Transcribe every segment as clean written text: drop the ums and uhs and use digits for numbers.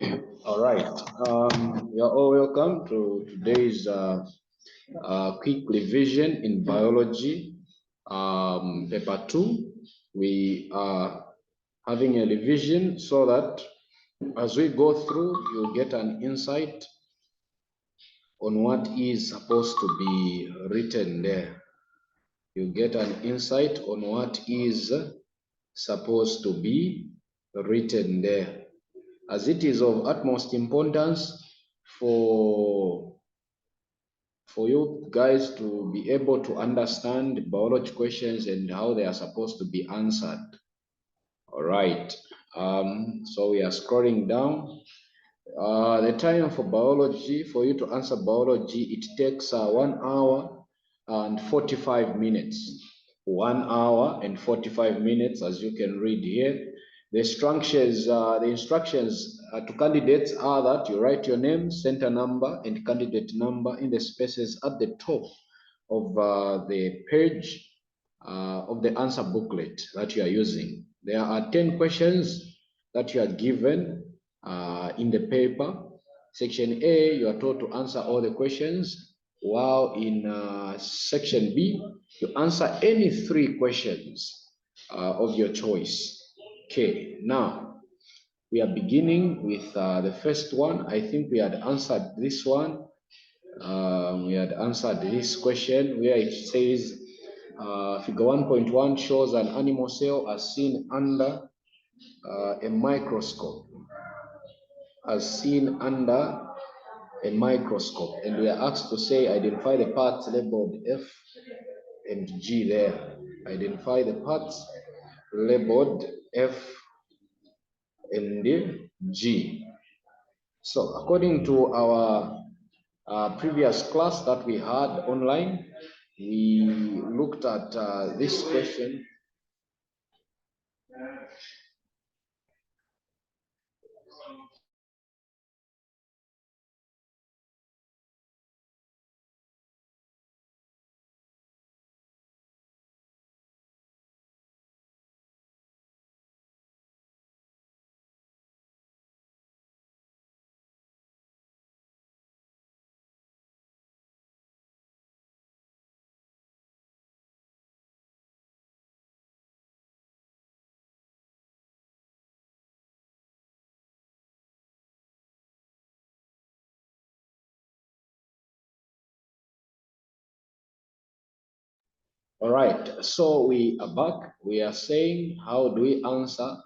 All right. You're all welcome to today's quick revision in biology, paper 2. We are having a revision so that as we go through, you'll get an insight on what is supposed to be written there. You get an insight on what is supposed to be written there, as it is of utmost importance for you guys to be able to understand biology questions and how they are supposed to be answered. All right. So we are scrolling down. The time for biology, for you to answer biology, it takes 1 hour and 45 minutes. 1 hour and 45 minutes, as you can read here. The instructions to candidates are that you write your name, center number, and candidate number in the spaces at the top of the page of the answer booklet that you are using. There are 10 questions that you are given in the paper. Section A, you are told to answer all the questions, while in section B, you answer any 3 questions of your choice. Okay, now we are beginning with the first one. I think we had answered this one. We had answered this question where it says figure 1.1 shows an animal cell as seen under a microscope. As seen under a microscope, and we are asked to say identify the parts labeled F and G there. Identify the parts labeled F and G. So according to our previous class that we had online, we looked at this question. All right, so we are back. We are saying, how do we answer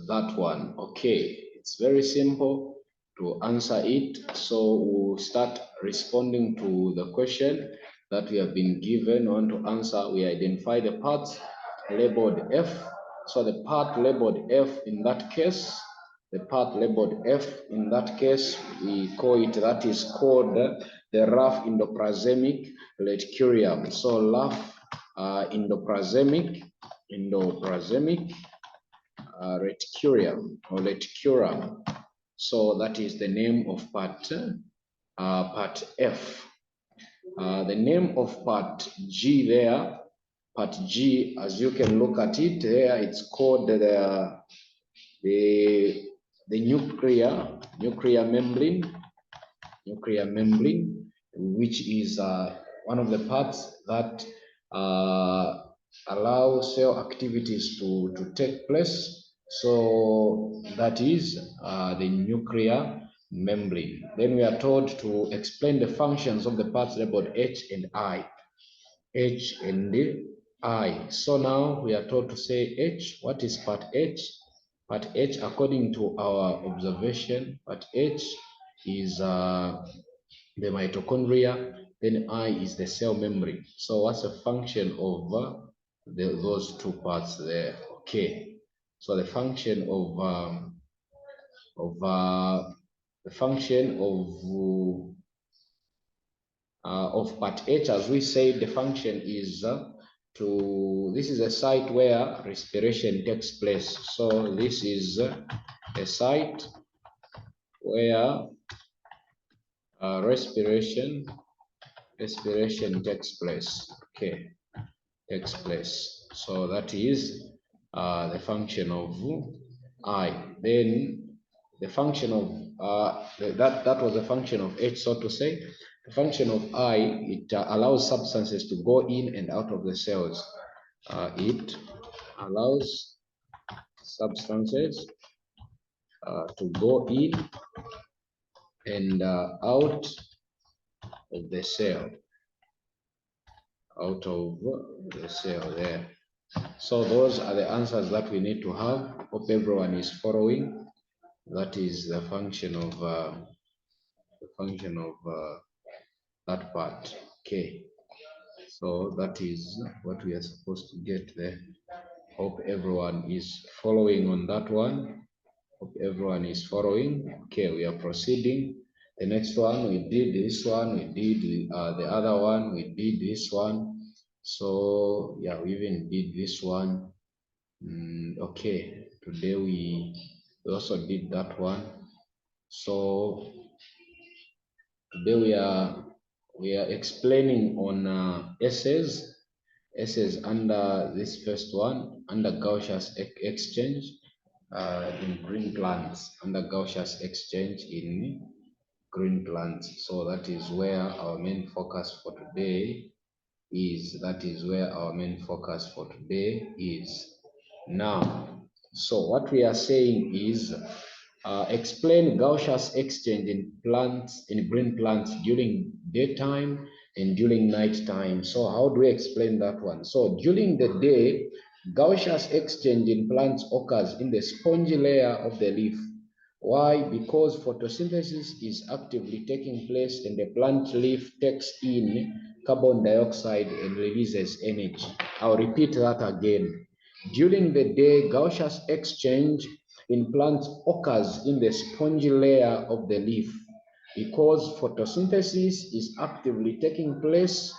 that one? Okay, it's very simple to answer it. So we'll start responding to the question that we have been given. On to answer, we identify the parts labeled F. So the part labeled F in that case, we call it, that is called the rough endoplasmic reticulum. So rough endoplasmic reticulum or reticulum. So that is the name of part F. The name of part G there, part G, as you can look at it there, it's called the nuclear membrane, which is one of the parts that allow cell activities to take place. So that is the nuclear membrane. Then we are told to explain the functions of the parts labeled H and I. H and I. So now we are told to say H. What is part H? Part H, according to our observation, part H is the mitochondria, then I is the cell membrane. So what's the function of those two parts there? Okay, so the function of part H, as we said, the function is this is a site where respiration takes place. So this is a site where respiration takes place. Okay, takes place. So that is the function of I. Then the function of that was a function of H, so to say. The function of I, it allows substances to go in and out of the cells. It allows substances to go in and out of the cell, there. So those are the answers that we need to have. Hope everyone is following. That is the function of that part. Okay. So that is what we are supposed to get there. Hope everyone is following on that one. Hope everyone is following. Okay, we are proceeding. The next one, we did this one, we did the other one, we did this one. So yeah, we even did this one. Okay, today we also did that one. So today we are explaining on essays under this first one, under Gaussian exchange in green plants, under Gaussian exchange in green plants. So that is where our main focus for today is. That is where our main focus for today is. Now, so what we are saying is explain Gaussian exchange in plants, in green plants during daytime and during night time. So how do we explain that one? So during the day, Gaussian exchange in plants occurs in the spongy layer of the leaf. Why? Because photosynthesis is actively taking place and the plant leaf takes in carbon dioxide and releases energy. I'll repeat that again. During the day, Gaussian exchange in plants occurs in the spongy layer of the leaf because photosynthesis is actively taking place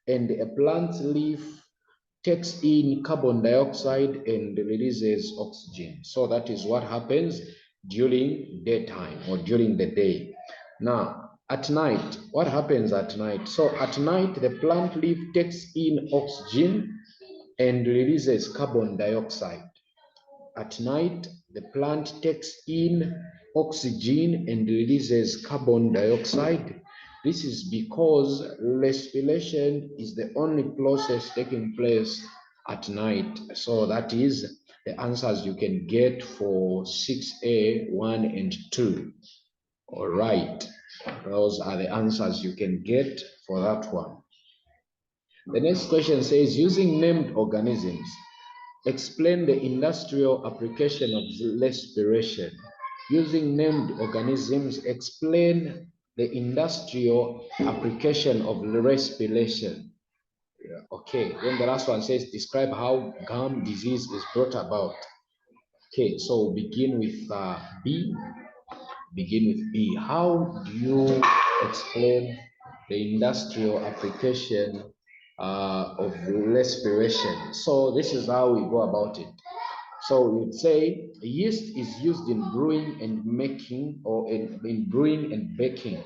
and a plant leaf takes in carbon dioxide and releases oxygen. So that is what happens during daytime or during the day. Now, at night, what happens at night? So at night, the plant leaf takes in oxygen and releases carbon dioxide. At night, the plant takes in oxygen and releases carbon dioxide. This is because respiration is the only process taking place at night. So that is the answers you can get for 6A, 1 and 2. All right, those are the answers you can get for that one. The next question says, using named organisms, explain the industrial application of respiration. Using named organisms, explain the industrial application of respiration. Yeah, okay, then the last one says, describe how gum disease is brought about. Okay, so begin with B. Begin with B. How do you explain the industrial application of respiration? So this is how we go about it. So we would say yeast is used in brewing and making, or in brewing and baking,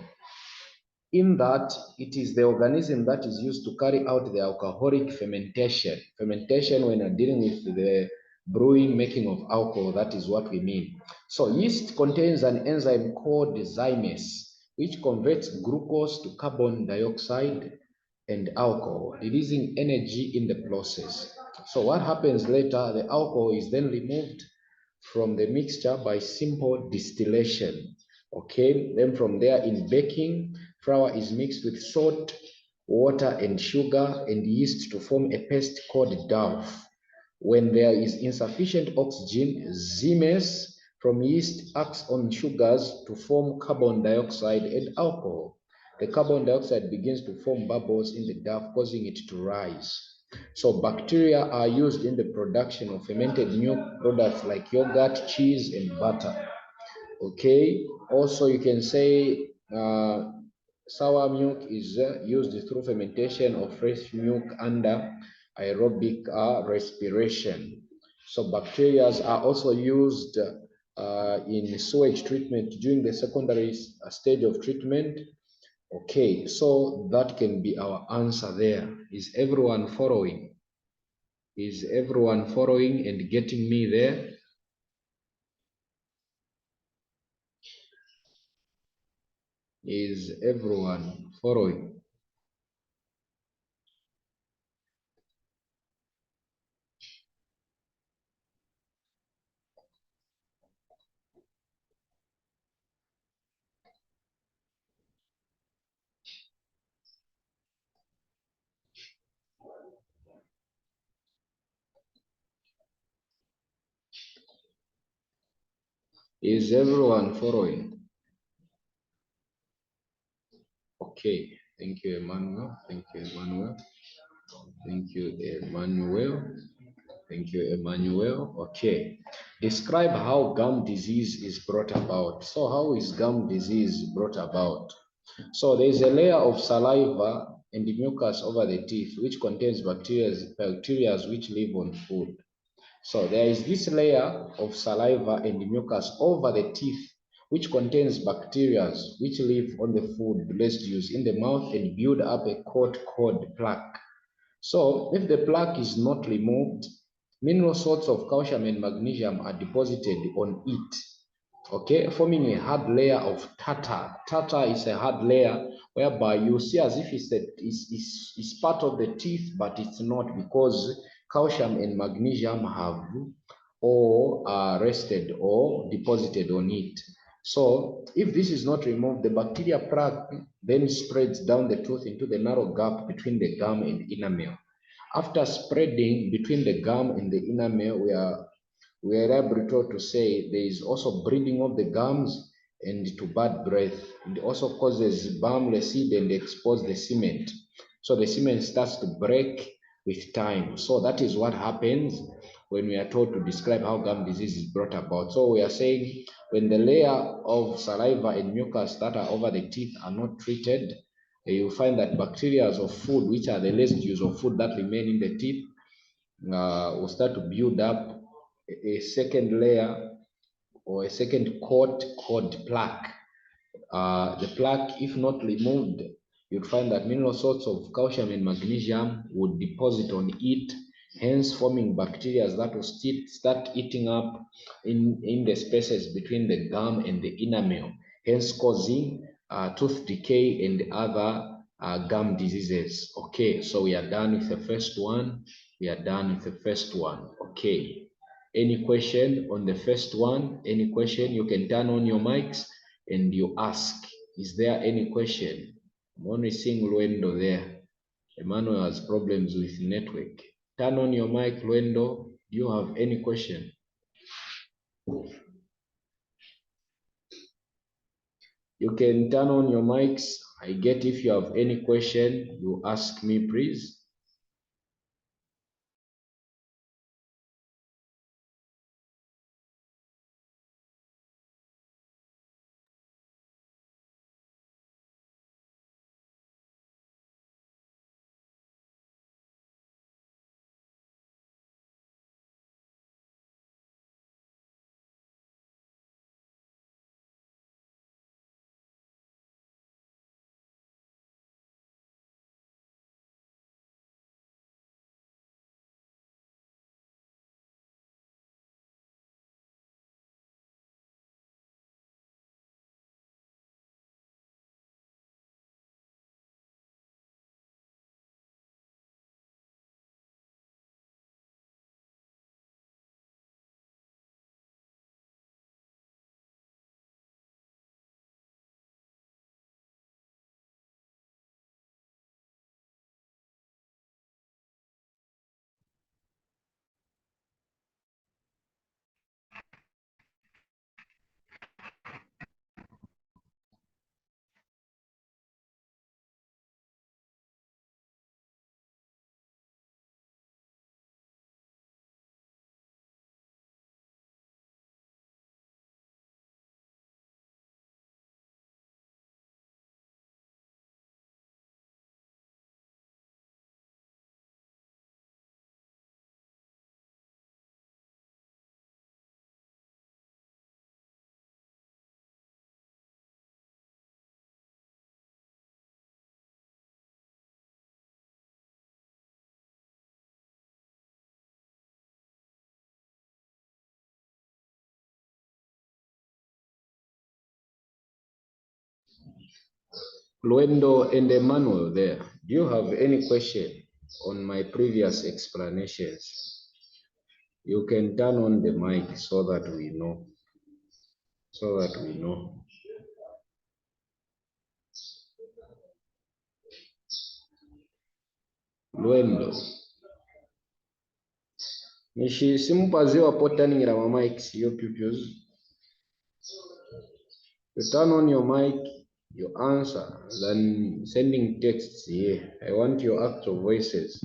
in that it is the organism that is used to carry out the alcoholic fermentation. Fermentation, when you're dealing with the brewing, making of alcohol, that is what we mean. So yeast contains an enzyme called zymase, which converts glucose to carbon dioxide and alcohol, releasing energy in the process. So what happens later, the alcohol is then removed from the mixture by simple distillation. Okay, then from there in baking, flour is mixed with salt, water and sugar and yeast to form a paste called dough. When there is insufficient oxygen, zymase from yeast acts on sugars to form carbon dioxide and alcohol. The carbon dioxide begins to form bubbles in the dough, causing it to rise. So bacteria are used in the production of fermented milk products like yogurt, cheese, and butter. Okay, also you can say sour milk is used through fermentation of fresh milk under aerobic respiration. So bacteria are also used in sewage treatment during the secondary stage of treatment. Okay, so that can be our answer there. Is everyone following? Is everyone following and getting me there? Is everyone following? Is everyone following? Okay. Thank you, Emmanuel. Thank you, Emmanuel. Thank you, Emmanuel. Thank you, Emmanuel. Okay. Describe how gum disease is brought about. So how is gum disease brought about? So there is a layer of saliva and the mucus over the teeth, which contains bacteria which live on food. So there is this layer of saliva and mucus over the teeth, which contains bacteria which live on the food residues in the mouth and build up a coat called plaque. So if the plaque is not removed, mineral salts of calcium and magnesium are deposited on it, okay, forming a hard layer of tartar. Tartar is a hard layer whereby you see as if it's part of the teeth, but it's not, because calcium and magnesium have or rested or deposited on it. So if this is not removed, the bacteria plaque then spreads down the tooth into the narrow gap between the gum and enamel. After spreading between the gum and the enamel, we are able to say there is also bleeding of the gums and to bad breath. It also causes bum recede and expose the cement. So the cement starts to break with time. So that is what happens when we are told to describe how gum disease is brought about. So we are saying when the layer of saliva and mucus that are over the teeth are not treated, you find that bacteria of food, which are the residues of food that remain in the teeth, will start to build up a second layer or a second coat called plaque. The plaque, if not removed, you'd find that mineral salts of calcium and magnesium would deposit on it, hence forming bacteria that will start eating up in the spaces between the gum and the enamel, hence causing tooth decay and other gum diseases. Okay, so we are done with the first one. We are done with the first one. Okay. Any question on the first one? Any question? You can turn on your mics and you ask. Is there any question? I'm only seeing Luendo there. Emmanuel has problems with network. Turn on your mic, Luendo. Do you have any question? You can turn on your mics. I get if you have any question, you ask me, please. Luendo and Emmanuel there. Do you have any question on my previous explanations? You can turn on the mic so that we know. So that we know. Luendo. Nishi simupaziwa potaningira ma mics your pupils. You turn on your mic, you answer, than sending texts here. I want your actual voices.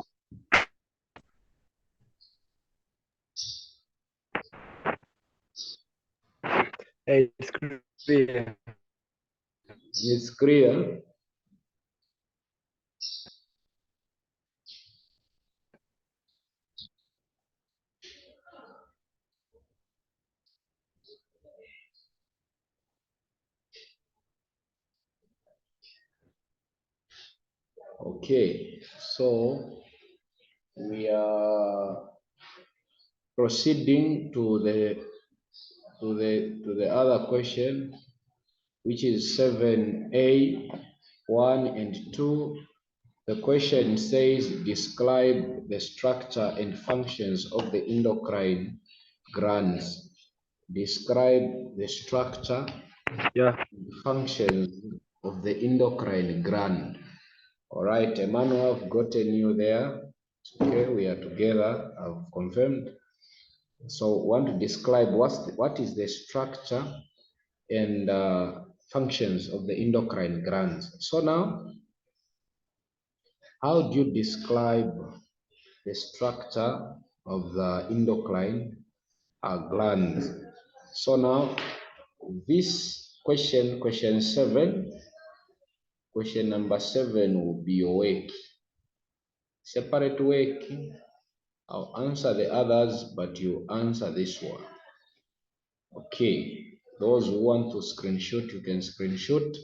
It's clear. It's clear. Okay, so we are proceeding to the other question, which is 7a, 1 and 2. The question says, describe the structure and functions of the endocrine glands. Describe the structure and functions of the endocrine gland. All right, Emmanuel, I've gotten you there. Okay, we are together. I've confirmed. So want to describe what is the structure and functions of the endocrine glands. So now, how do you describe the structure of the endocrine glands? So now, this question number 7 will be your work. Separate work. I'll answer the others, but you answer this one. Okay, those who want to screenshot, you can screenshot.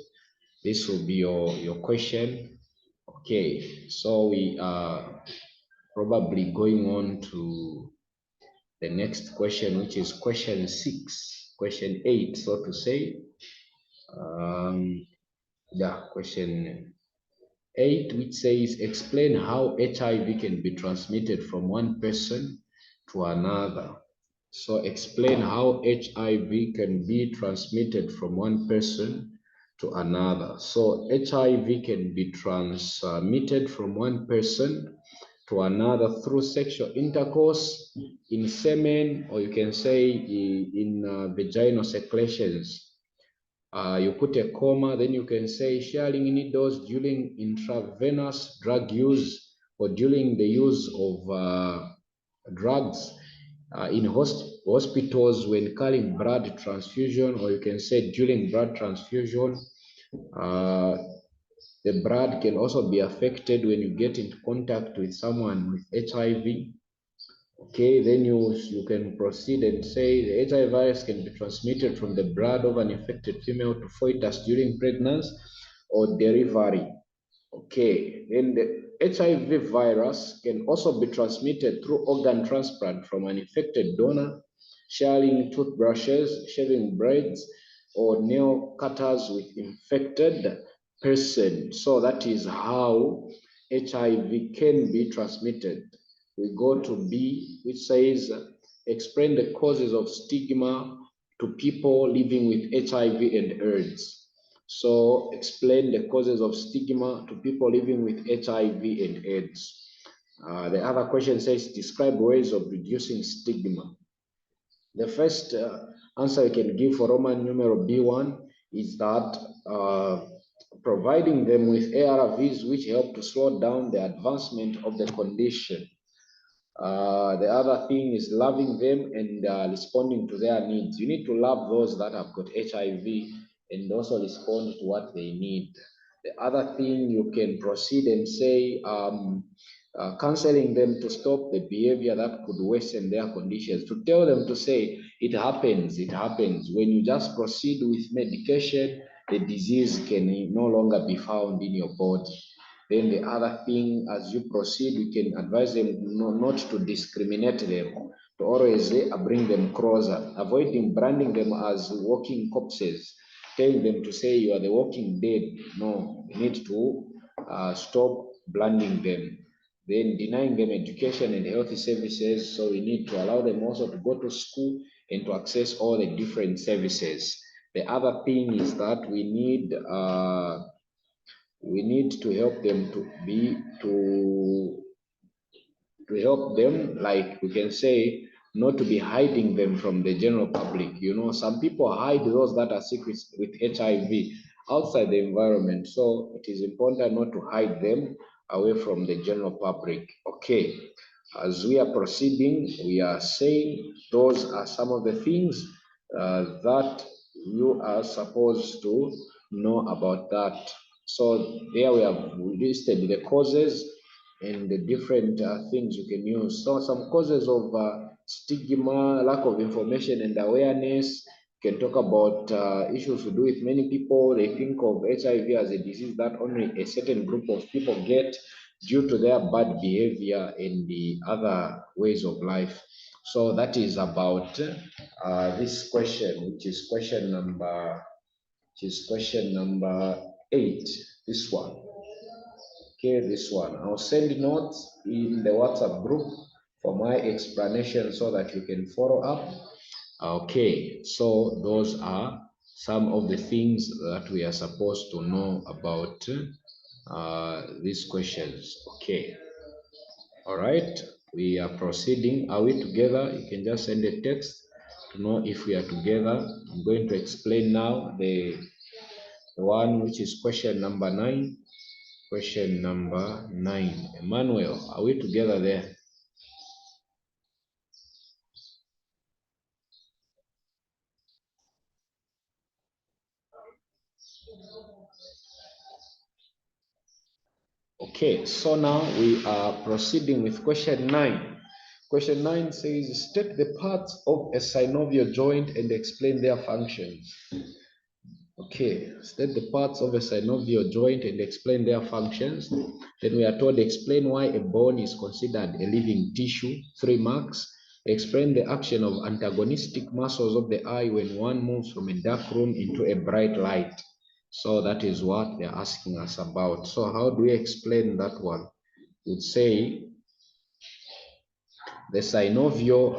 This will be your question. Okay, so we are probably going on to the next question, which is question 6, question 8, so to say. Question 8, which says, explain how HIV can be transmitted from one person to another. So explain how HIV can be transmitted from one person to another. So HIV can be transmitted from one person to another through sexual intercourse, in semen, or you can say in vaginal secretions. You put a comma, then you can say sharing needles during intravenous drug use or during the use of drugs in hospitals when carrying blood transfusion, or you can say during blood transfusion. The blood can also be affected when you get into contact with someone with HIV. Okay, then you can proceed and say the HIV virus can be transmitted from the blood of an infected female to fetus during pregnancy or delivery. Okay, then the HIV virus can also be transmitted through organ transplant from an infected donor, sharing toothbrushes, shaving blades, or nail cutters with infected person. So that is how HIV can be transmitted. We go to B, which says, explain the causes of stigma to people living with HIV and AIDS. So explain the causes of stigma to people living with HIV and AIDS. The other question says, describe ways of reducing stigma. The first answer I can give for Roman numeral B1 is that providing them with ARVs which help to slow down the advancement of the condition. The other thing is loving them and responding to their needs. You need to love those that have got HIV and also respond to what they need. The other thing, you can proceed and say, counseling them to stop the behavior that could worsen their conditions, to tell them to say, it happens. When you just proceed with medication, the disease can no longer be found in your body. Then the other thing, as you proceed, you can advise them not to discriminate them, to always bring them closer, avoiding branding them as walking corpses. telling them to say you are the walking dead. No, we need to stop blinding them. Then denying them education and healthy services. So we need to allow them also to go to school and to access all the different services. The other thing is that we need to help them to help them, like we can say, not to be hiding them from the general public. You know, some people hide those that are sick with HIV outside the environment. So it is important not to hide them away from the general public. Okay. As we are proceeding, we are saying those are some of the things that you are supposed to know about that. So there we have listed the causes and the different things you can use. So some causes of stigma, lack of information and awareness. You can talk about issues to do with many people. They think of HIV as a disease that only a certain group of people get due to their bad behavior and the other ways of life. So that is about this question, which is question number 8. This one. Okay, this one. I'll send notes in the WhatsApp group for my explanation so that you can follow up. Okay, so those are some of the things that we are supposed to know about these questions. Okay, all right, we are proceeding. Are we together? You can just send a text to know if we are together. I'm going to explain now the one which is question number 9. Question number 9. Emmanuel, are we together there? Okay, so now we are proceeding with question 9. Question 9 says, state the parts of a synovial joint and explain their functions. Okay, state the parts of a synovial joint and explain their functions. Then we are told explain why a bone is considered a living tissue. 3 marks. Explain the action of antagonistic muscles of the eye when one moves from a dark room into a bright light. So that is what they're asking us about. So how do we explain that one? We'd say the synovial,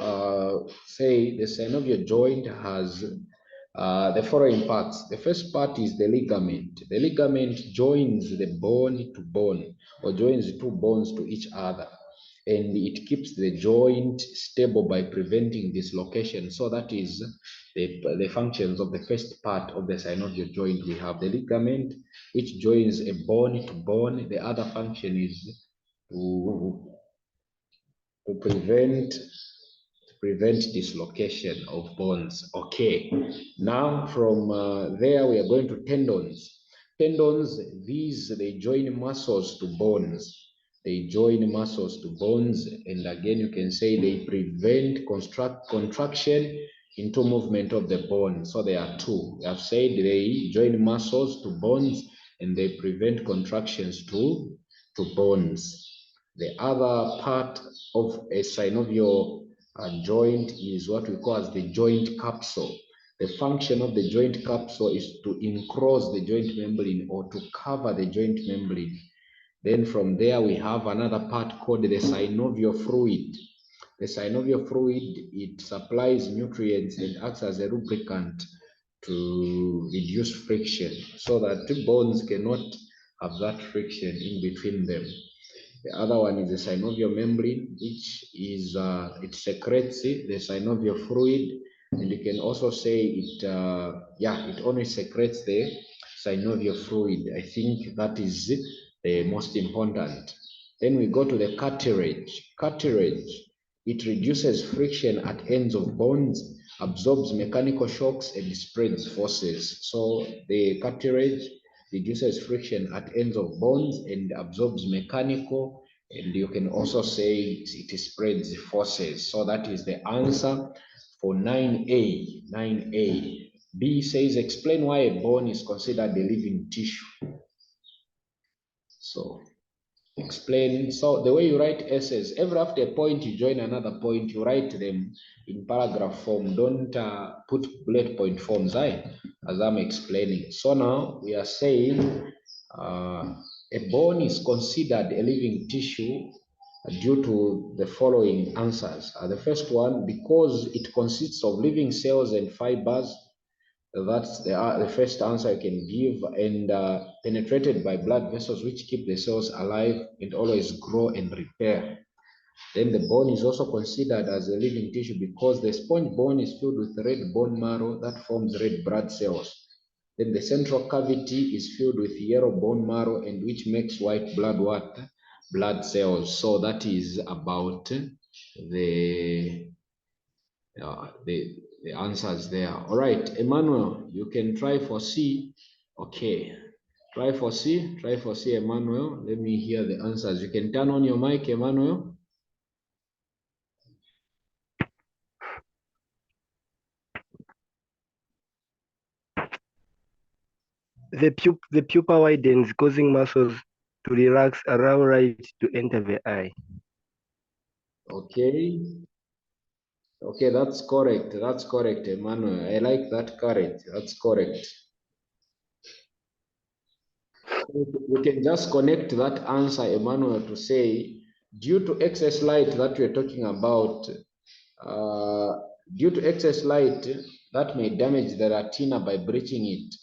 the synovial joint has the following parts. The first part is the ligament. The ligament joins the bone to bone, or joins two bones to each other, and it keeps the joint stable by preventing dislocation. So that is the functions of the first part of the synovial joint. We have the ligament, which joins a bone to bone. The other function is to prevent dislocation of bones. Okay, now from there we are going to tendons. Tendons, they join muscles to bones. They join muscles to bones, and again you can say they prevent contraction into movement of the bone. So there are two. We have said they join muscles to bones and they prevent contractions to bones. The other part of a synovial joint is what we call as the joint capsule. The function of the joint capsule is to enclose the joint membrane or to cover the joint membrane. Then from there we have another part called the synovial fluid. The synovial fluid, it supplies nutrients and acts as a lubricant to reduce friction so that two bones cannot have that friction in between them. The other one is the synovial membrane, which is it secretes the synovial fluid, and you can also say it it only secretes the synovial fluid. I think that is the most important. Then we go to the cartilage. Cartilage, it reduces friction at ends of bones, absorbs mechanical shocks, and spreads forces. So the cartilage reduces friction at ends of bones and absorbs mechanical, and you can also say it spreads forces. So that is the answer for 9A. 9A. B says explain why a bone is considered a living tissue. So explain. So the way you write essays, every after a point you join another point, you write them in paragraph form. Don't put bullet point forms. as I'm explaining. So now we are saying a bone is considered a living tissue due to the following answers. The first one, because it consists of living cells and fibers. That's the first answer I can give, and penetrated by blood vessels which keep the cells alive and always grow and repair. Then the bone is also considered as a living tissue because the sponge bone is filled with red bone marrow that forms red blood cells. Then the central cavity is filled with yellow bone marrow and which makes white blood what? Blood cells. So that is about the the answers there. All right, Emmanuel, you can try for C. Okay, try for C, Emmanuel. Let me hear the answers. You can turn on your mic, Emmanuel. The pupa widens, causing muscles to relax, allow light to enter the eye. Okay. Okay, that's correct. That's correct, Emmanuel. I like that. Correct. That's correct. We can just connect that answer, Emmanuel, to say, due to excess light that we're talking about, due to excess light that may damage the retina by breaching it.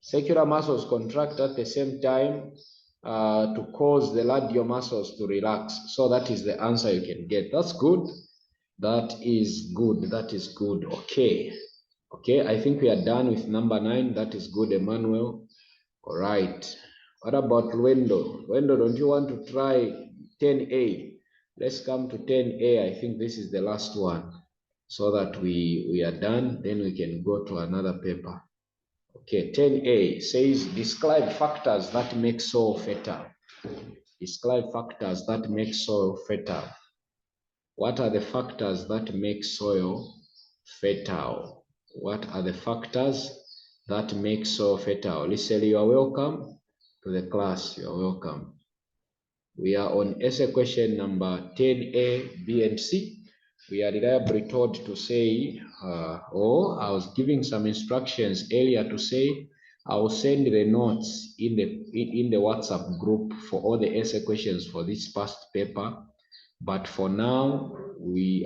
Circular muscles contract at the same time to cause the lateral muscles to relax. So that is the answer you can get. That's good. That is good. That is good. Okay. Okay, I think we are done with number 9. That is good, Emmanuel. All right. What about Luendo? Luendo, don't you want to try 10A? Let's come to 10A. I think this is the last one so that we are done. Then we can go to another paper. Okay, 10A says describe factors that make soil fertile. Describe factors that make soil fertile. What are the factors that make soil fertile? What are the factors that make soil fertile? Listen, you are welcome to the class. You are welcome. We are on essay question number 10A, B, and C. We are reliably told to say, or I was giving some instructions earlier to say, I will send the notes in the WhatsApp group for all the essay questions for this past paper. But for now,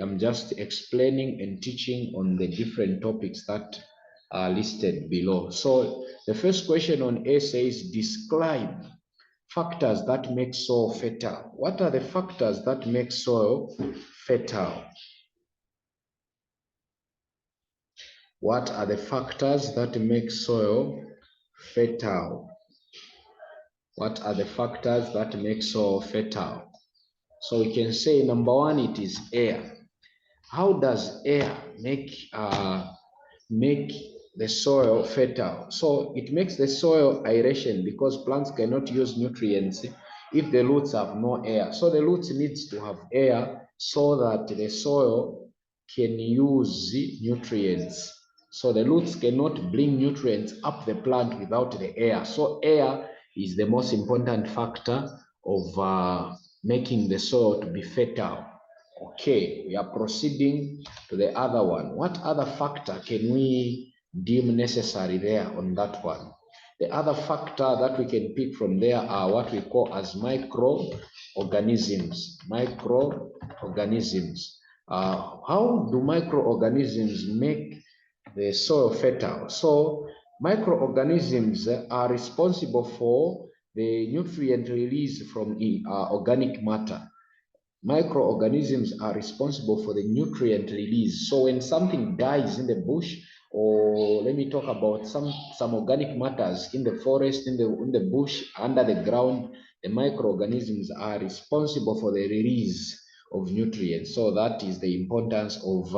I'm just explaining and teaching on the different topics that are listed below. So the first question on A says, describe factors that make soil fertile. What are the factors that make soil fertile? What are the factors that make soil fertile? What are the factors that make soil fertile? So we can say number 1, it is air. How does air make the soil fertile? So it makes the soil aeration because plants cannot use nutrients if the roots have no air. So the roots needs to have air so that the soil can use nutrients. So the roots cannot bring nutrients up the plant without the air. So air is the most important factor of making the soil to be fertile. Okay, we are proceeding to the other one. What other factor can we deem necessary there on that one? The other factor that we can pick from there are what we call as microorganisms. Microorganisms. How do microorganisms make the soil fertile? So microorganisms are responsible for the nutrient release from organic matter. Microorganisms are responsible for the nutrient release. So when something dies in the bush, or let me talk about some organic matters in the forest, in the bush, under the ground, the microorganisms are responsible for the release of nutrients. So that is the importance of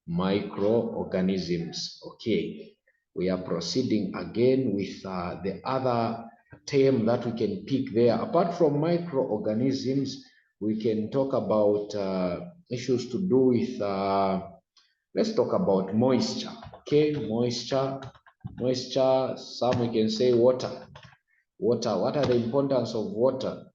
microorganisms. Okay, we are proceeding again with the other term that we can pick there. Apart from microorganisms, we can talk about issues to do with, let's talk about moisture. Okay, moisture, some we can say water. What are the importance of water?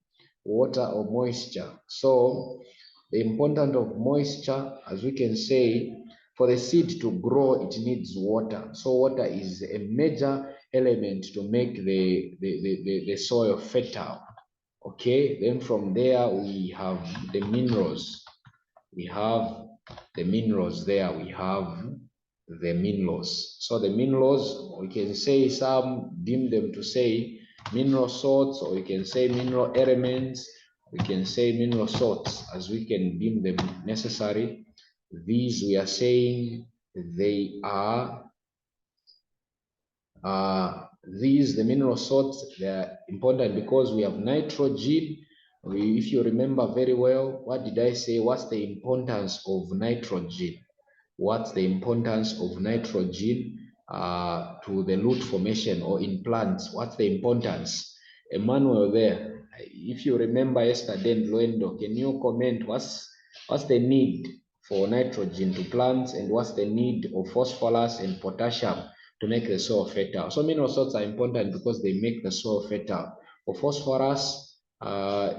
Water or moisture. So the importance of moisture, as we can say, for the seed to grow, it needs water. So water is a major element to make the soil fertile. Okay, then from there we have the minerals. We have the minerals there. We have the minerals. So the minerals, we can say some deem them to say mineral salts, or we can say mineral elements, we can say mineral salts, as we can deem them necessary. These we are saying they are the mineral salts. They are important because we have nitrogen. If you remember very well, what did I say? What's the importance of nitrogen? What's the importance of nitrogen to the root formation or in plants? What's the importance? Emmanuel there, if you remember yesterday, and Luendo, can you comment what's the need for nitrogen to plants, and what's the need of phosphorus and potassium to make the soil fertile? So mineral salts are important because they make the soil fertile. For phosphorus,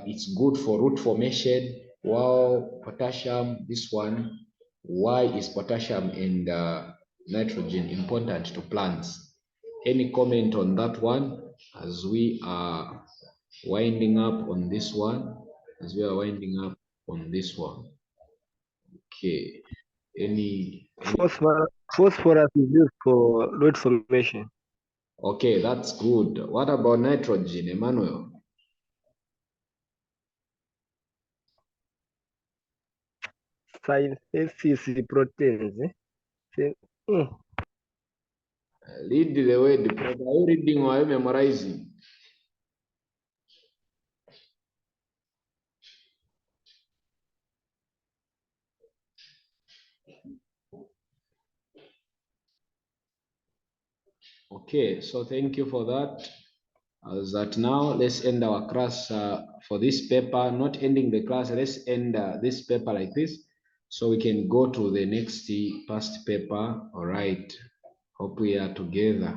it's good for root formation, while potassium, this one, why is potassium and nitrogen important to plants? Any comment on that one as we are winding up on this one? As we are winding up on this one. Okay. Any Phosphorus is used for root formation. Okay, that's good. What about nitrogen, Emmanuel? Synthesis proteins. Read the word. Are you reading or are you memorizing? Okay, so thank you for that. As that now, let's end our class for this paper. Not ending the class, let's end this paper like this, so we can go to the next past paper. All right. Hope we are together.